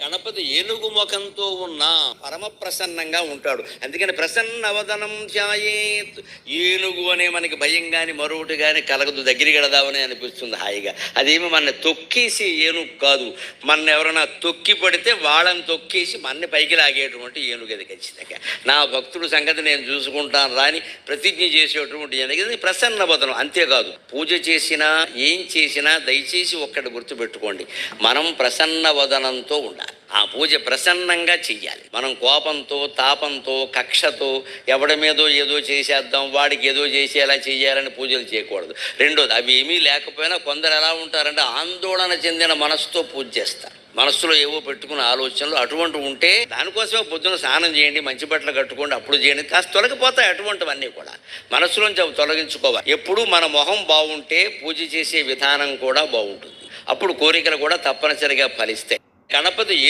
గణపతి ఏనుగు ముఖంతో ఉన్న పరమ ప్రసన్నంగా ఉంటాడు. అందుకని ప్రసన్నవదనం ధ్యాయేత్. ఏనుగు అనే మనకి భయం కానీ మరొకటి కానీ కలగదు, దగ్గరికి వెళదామని అనిపిస్తుంది హాయిగా. అదేమి మన తొక్కేసి ఏనుగు కాదు, మన ఎవరైనా తొక్కి పడితే వాళ్ళని తొక్కేసి మన్ని పైకి లాగేటువంటి ఏనుగు అది ఖచ్చితంగా. నా భక్తుడు సంగతి నేను చూసుకుంటాను రాని ప్రతిజ్ఞ చేసేటువంటి ఏనుగు ప్రసన్నవదనం. అంతేకాదు, పూజ చేసినా ఏం చేసినా దయచేసి ఒక్కటి గుర్తుపెట్టుకోండి, మనం ప్రసన్నవదనంతో ఉండాలి. ఆ పూజ ప్రసన్నంగా చెయ్యాలి. మనం కోపంతో, తాపంతో, కక్షతో ఎవడి మీదో ఏదో చేసేద్దాం, వాడికి ఏదో చేసేలా చెయ్యాలని పూజలు చేయకూడదు. రెండోది, అవి ఏమీ లేకపోయినా కొందరు ఎలా ఉంటారంటే ఆందోళన చెందిన మనసుతో పూజ చేస్తారు. మనస్సులో ఏవో పెట్టుకున్న ఆలోచనలు అటువంటి ఉంటే దానికోసమే పొద్దున స్నానం చేయండి, మంచి బట్టలు కట్టుకోండి, అప్పుడు చేయండి, కాస్త తొలగిపోతాయి అటువంటివన్నీ కూడా. మనస్సులోంచి అవి తొలగించుకోవాలి. ఎప్పుడు మన మొహం బాగుంటే పూజ చేసే విధానం కూడా బాగుంటుంది. అప్పుడు కోరికలు కూడా తప్పనిసరిగా ఫలిస్తాయి. గణపతి